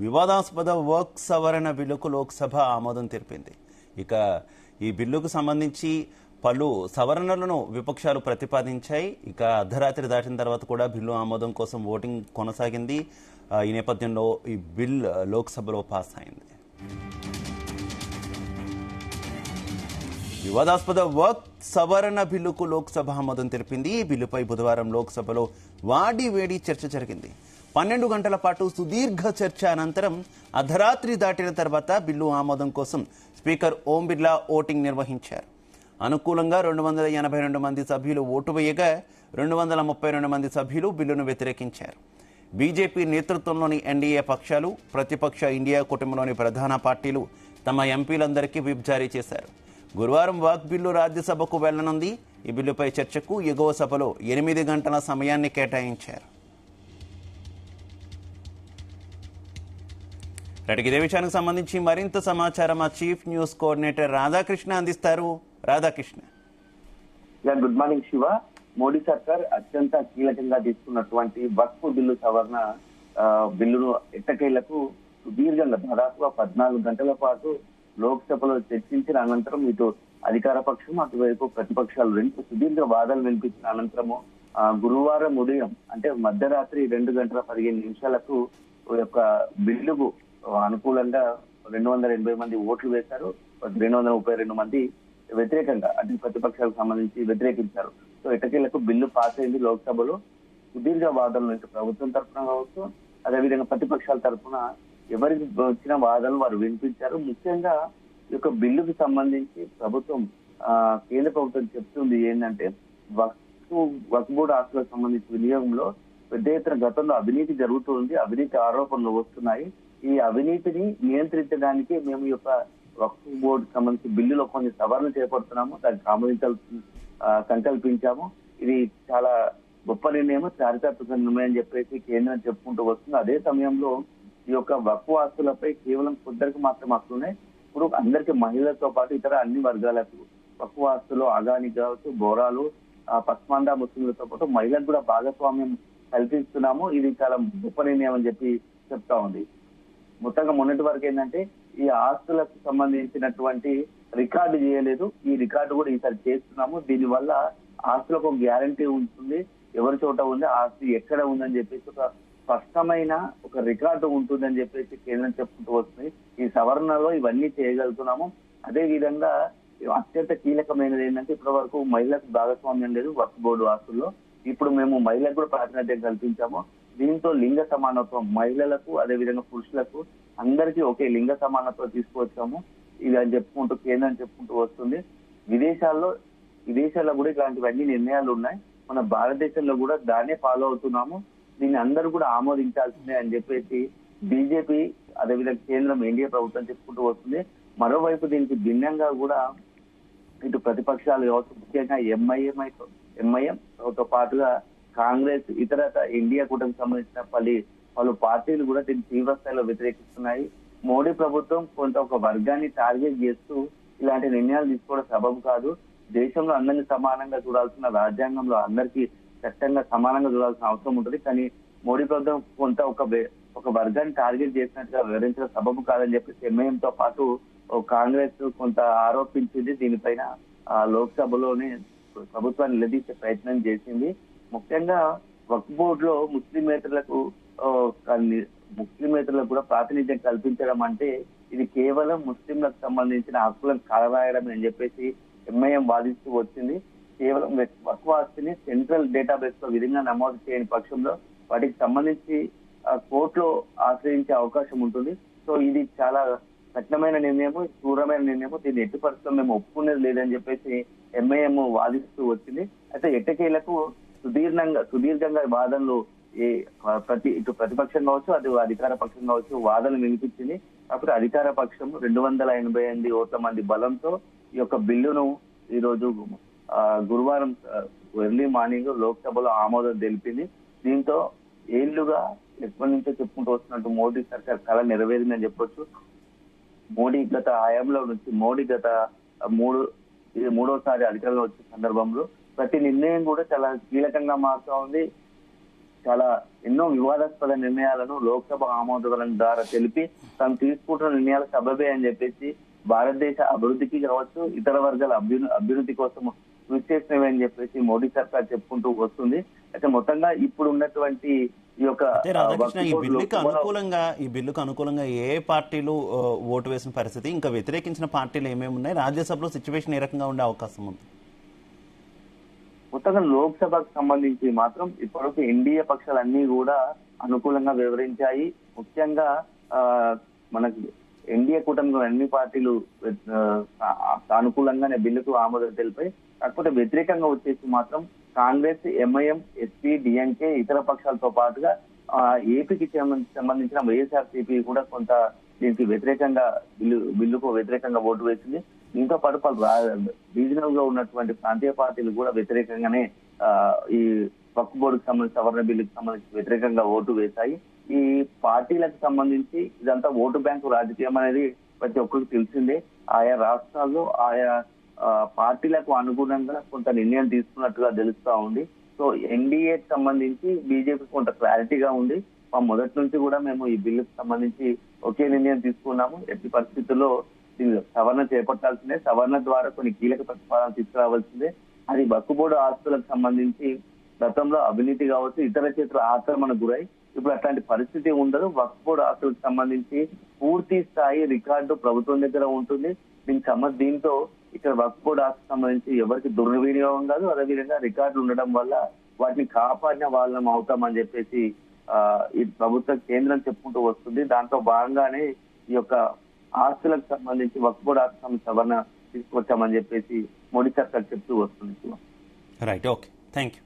వివాదాస్పద వర్క్ సవరణ బిల్లుకు లోక్సభ ఆమోదం తెలిపింది. ఇక ఈ బిల్లుకు సంబంధించి పలు సవరణలను విపక్షాలు ప్రతిపాదించాయి. ఇక అర్ధరాత్రి దాటిన తర్వాత కూడా బిల్లు ఆమోదం కోసం ఓటింగ్ కొనసాగింది. ఈ నేపథ్యంలో ఈ బిల్ లోక్సభలో పాస్ అయింది. వివాదాస్పద వర్క్ సవరణ బిల్లుకు లోక్సభ ఆమోదం తెలిపింది. ఈ బిల్లుపై బుధవారం లోక్సభలో వేడి చర్చ జరిగింది. 12 గంటల పాటు సుదీర్ఘ చర్చ అనంతరం అర్ధరాత్రి దాటిన తర్వాత బిల్లు ఆమోదం కోసం స్పీకర్ ఓం బిర్లా ఓటింగ్ నిర్వహించారు. అనుకూలంగా 282 మంది సభ్యులు ఓటు వేయగా 232 మంది సభ్యులు బిల్లును వ్యతిరేకించారు. బీజేపీ నేతృత్వంలోని ఎన్డీఏ పక్షాలు, ప్రతిపక్ష ఇండియా కూటమిలోని ప్రధాన పార్టీలు తమ ఎంపీలందరికీ విప్ జారీ చేశారు. గురువారం వాక్ బిల్లు రాజ్యసభకు వెళ్లనుంది. ఈ బిల్లుపై చర్చకు ఎగువ సభలో 8 గంటల సమయాన్ని కేటాయించారు. ఇదే విషయానికి సంబంధించి మరింత సమాచారం మా చీఫ్ న్యూస్ కోఆర్డినేటర్ రాధాకృష్ణ అందిస్తారు. రాధాకృష్ణ. Good morning Siva. మోడీ సర్కార్ అత్యంత కీలకంగా తీసుకున్నటువంటి వక్ఫ్ బిల్లు సవరణ బిల్లును ఎట్టకేలకు సుదీర్ఘంగా దాదాపుగా 14 గంటల పాటు లోక్సభలో చర్చించిన అనంతరం ఇటు అధికార పక్షం అటువైపు ప్రతిపక్షాలు రెండు సుదీర్ఘ వాదనలు వినిపించిన అనంతరము గురువారం ఉదయం అంటే మధ్యరాత్రి 2:15 యొక్క బిల్లుకు అనుకూలంగా 280 మంది ఓట్లు వేశారు. 232 మంది వ్యతిరేకంగా అంటే ప్రతిపక్షాలకు సంబంధించి వ్యతిరేకించారు. సో ఎట్టకేలకు బిల్లు పాస్ అయింది లోక్సభలో. సుదీర్ఘ వాదనలు ఇటు ప్రభుత్వం తరఫున కావచ్చు, అదేవిధంగా ప్రతిపక్షాల తరఫున ఎవరికి వచ్చిన వాదనలు వారు వినిపించారు. ముఖ్యంగా ఈ యొక్క బిల్లుకు సంబంధించి ప్రభుత్వం కేంద్ర ప్రభుత్వం చెప్తుంది ఏంటంటే వక్ఫ్ బోర్డు ఆస్తులకు సంబంధించి వినియోగంలో పెద్ద ఎత్తున గతంలో అవినీతి జరుగుతుంది, అవినీతి ఆరోపణలు వస్తున్నాయి. ఈ అవినీతిని నియంత్రించడానికి మేము ఈ యొక్క వక్ఫ్ బోర్డు సంబంధించి బిల్లులో కొన్ని సవరణలు చేపడుతున్నాము, దానికి సంకల్పించాము. ఇది చాలా గొప్ప నిర్ణయం, చారిత్రాత్మక నిర్ణయం అని చెప్పేసి కేంద్రం చెప్పుకుంటూ వస్తుంది. అదే సమయంలో ఈ యొక్క వక్ఫ్ ఆస్తులపై కేవలం కొందరికి మాత్రం హక్కులున్నాయి. ఇప్పుడు అందరికి మహిళలతో పాటు ఇతర అన్ని వర్గాలకు వక్ఫ్ ఆస్తులు అగాని కావచ్చు, బోరాలు, పస్మాండా ముస్లింలతో పాటు మహిళలకు కూడా భాగస్వామ్యం కల్పిస్తున్నాము. ఇది చాలా గొప్ప నిర్ణయం అని చెప్పి చెప్తా ఉంది. మొత్తంగా మొన్నటి వరకు ఏంటంటే ఈ ఆస్తులకు సంబంధించినటువంటి రికార్డు చేయలేదు. ఈ రికార్డు కూడా ఈసారి చేస్తున్నాము. దీనివల్ల ఆస్తులకు ఒక గ్యారంటీ ఉంటుంది, ఎవరి చోట ఉంది, ఆస్తి ఎక్కడ ఉందని చెప్పేసి ఒక స్పష్టమైన ఒక రికార్డు ఉంటుందని చెప్పేసి కేంద్రం చెప్పుకుంటూ వస్తుంది. ఈ సవరణలో ఇవన్నీ చేయగలుగుతున్నాము. అదే విధంగా అత్యంత కీలకమైనది ఏంటంటే ఇప్పటి వరకు మహిళలకు భాగస్వామ్యం లేదు వక్ఫ్ బోర్డు ఆస్తుల్లో. ఇప్పుడు మేము మహిళలకు కూడా ప్రాతినిధ్యం కల్పించాము. దీంతో లింగ సమానత్వం మహిళలకు అదేవిధంగా పురుషులకు అందరికీ ఒకే లింగ సమానత్వం తీసుకువచ్చాము. ఇది అని చెప్పుకుంటూ కేంద్రం చెప్పుకుంటూ వస్తుంది. విదేశాల్లో కూడా ఇలాంటివన్నీ నిర్ణయాలు ఉన్నాయి. మన భారతదేశంలో కూడా దాన్నే ఫాలో అవుతున్నాము. దీన్ని అందరూ కూడా ఆమోదించాల్సిందే అని చెప్పేసి బీజేపీ అదేవిధంగా కేంద్రం ఎన్డీఏ ప్రభుత్వం చెప్పుకుంటూ వస్తుంది. మరోవైపు దీనికి భిన్నంగా కూడా ఇటు ప్రతిపక్షాలు కావచ్చు, ముఖ్యంగా ఎంఐఎంతో పాటుగా కాంగ్రెస్, ఇతర ఇండియా కూటమికి సంబంధించిన పలు పార్టీలు కూడా దీన్ని తీవ్ర స్థాయిలో వ్యతిరేకిస్తున్నాయి. మోడీ ప్రభుత్వం కొంత ఒక వర్గాన్ని టార్గెట్ చేస్తూ ఇలాంటి నిర్ణయాలు తీసుకోవడం సబబు కాదు. దేశంలో అందరినీ సమానంగా చూడాల్సిన, రాజ్యాంగంలో అందరికీ చట్టంగా సమానంగా చూడాల్సిన అవసరం ఉంటుంది. కానీ మోడీ ప్రభుత్వం కొంత ఒక వర్గాన్ని టార్గెట్ చేసినట్టుగా వివరించడం సబబు కాదని చెప్పేసి ఎంఐఎంతో పాటు కాంగ్రెస్ కొంత ఆరోపించింది. దీనిపైన లోక్సభలోనే ప్రభుత్వాన్ని నిలదీసే ప్రయత్నం చేసింది. ముఖ్యంగా వక్ఫ్ బోర్డులో ముస్లిమేతరులకు కూడా ప్రాతినిధ్యం కల్పించడం అంటే ఇది కేవలం ముస్లింలకు సంబంధించిన హక్కులను కలరాయడం అని చెప్పేసి ఎంఐఎం వాదిస్తూ వచ్చింది. కేవలం వక్ఫ్ ఆస్తిని సెంట్రల్ డేటాబేస్ లో విధంగా నమోదు చేయని పక్షంలో వాటికి సంబంధించి కోర్టులో ఆశ్రయించే అవకాశం ఉంటుంది. సో ఇది చాలా కఠినమైన నిర్ణయము, క్రూరమైన నిర్ణయము. దీన్ని ఎట్టి పరిస్థితుల్లో మేము ఒప్పుకునేది లేదని చెప్పేసి ఎంఐఎం వాదిస్తూ వచ్చింది. అయితే ఎట్టకేలకు సుదీర్ఘంగా వాదనలు ఇటు ప్రతిపక్షం కావచ్చు, అది అధికార పక్షం కావచ్చు వాదనలు వినిపించింది. కాకపోతే అధికార పక్షం 288 ఓట్ల మంది బలంతో ఈ యొక్క బిల్లును ఈ రోజు గురువారం ఎర్లీ మార్నింగ్ లోక్సభలో ఆమోదం తెలిపింది. దీంతో ఏళ్లుగా ఎప్పటి నుంచో చెప్పుకుంటూ వస్తున్నట్టు మోడీ సర్కార్ కళ నెరవేరిందని చెప్పొచ్చు. మోడీ గత మూడోసారి అధికారంలో వచ్చిన సందర్భంలో ప్రతి నిర్ణయం కూడా చాలా కీలకంగా మారుతా ఉంది. చాలా ఎన్నో వివాదాస్పద నిర్ణయాలను లోక్సభ ఆమోదం ద్వారా తెలిపి తాను తీసుకుంటున్న నిర్ణయాలు సబబే అని చెప్పేసి భారతదేశ అభివృద్ధికి కావచ్చు ఇతర వర్గాల అభివృద్ధి కోసం కృషి చేసినవి అని చెప్పేసి మోడీ సర్కార్ చెప్పుకుంటూ వస్తుంది. అయితే మొత్తంగా ఇప్పుడు ఉన్నటువంటి ఈ యొక్క రాధాకృష్ణ, ఈ బిల్లుకు అనుకూలంగా ఏ పార్టీలు ఓటు వేసిన పరిస్థితి, ఇంకా వ్యతిరేకించిన పార్టీలు ఏమేమి ఉన్నాయి, రాజ్యసభలో సిచ్యువేషన్ ఏ రకంగా ఉండే అవకాశం ఉంది? మొత్తంగా లోక్సభకు సంబంధించి మాత్రం ఇప్పటివరకు ఎన్డీఏ పక్షాలన్నీ కూడా అనుకూలంగా వివరించాయి. ముఖ్యంగా మనకి ఎన్డీఏ కూటమిలో అన్ని పార్టీలు సానుకూలంగానే బిల్లుకు ఆమోదం తెలిపాయి. కాకపోతే వ్యతిరేకంగా వచ్చేసి మాత్రం కాంగ్రెస్, ఎంఐఎం, ఎస్పీ, డిఎంకే ఇతర పక్షాలతో పాటుగా ఏపీకి సంబంధించిన వైఎస్ఆర్సీపీ కూడా కొంత దీనికి వ్యతిరేకంగా బిల్లుకు వ్యతిరేకంగా ఓటు వేసింది. దీంతో పాటు పలు రీజనల్ గా ఉన్నటువంటి ప్రాంతీయ పార్టీలు కూడా వ్యతిరేకంగానే ఈ వక్ఫ్ బోర్డుకు సంబంధించి సవరణ బిల్లుకు సంబంధించి వ్యతిరేకంగా ఓటు వేశాయి. ఈ పార్టీలకు సంబంధించి ఇదంతా ఓటు బ్యాంకు రాజకీయం అనేది ప్రతి ఒక్కరికి తెలిసిందే. ఆయా రాష్ట్రాల్లో ఆయా పార్టీలకు అనుగుణంగా కొంత నిర్ణయం తీసుకున్నట్టుగా తెలుస్తా ఉంది. సో ఎన్డీఏకి సంబంధించి బీజేపీ కొంత క్లారిటీగా ఉంది. మా మొదటి నుంచి కూడా మేము ఈ బిల్లుకు సంబంధించి ఒకే నిర్ణయం తీసుకున్నాము. ఎట్టి పరిస్థితుల్లో సవరణ చేపట్టాల్సిందే, సవరణ ద్వారా కొన్ని కీలక ప్రతిపాదన తీసుకురావాల్సిందే. అది వక్ఫ్ బోర్డు ఆస్తులకు సంబంధించి గతంలో అవినీతి కావచ్చు, ఇతర చేతుల ఆక్రమణకు గురై ఇప్పుడు అట్లాంటి పరిస్థితి ఉండదు. వక్ఫ్ బోర్డు ఆస్తులకు సంబంధించి పూర్తి స్థాయి రికార్డు ప్రభుత్వం దగ్గర ఉంటుంది. దీంతో ఇక్కడ వక్ఫ్ బోర్డు ఆస్తులకు సంబంధించి ఎవరికి దుర్వినియోగం కాదు. అదేవిధంగా రికార్డులు ఉండడం వల్ల వాటిని కాపాడిన వాళ్ళం అవుతామని చెప్పేసి ఈ ప్రభుత్వ కేంద్రం చెప్పుకుంటూ వస్తుంది. దాంట్లో భాగంగానే ఈ యొక్క ఆస్తులకు సంబంధించి వక్ఫ్ బోర్డు ఆస్తుల సవరణ తీసుకొచ్చామని చెప్పేసి మోడీ సర్కార్ చెప్తూ వస్తుంది. Right, okay, thank you.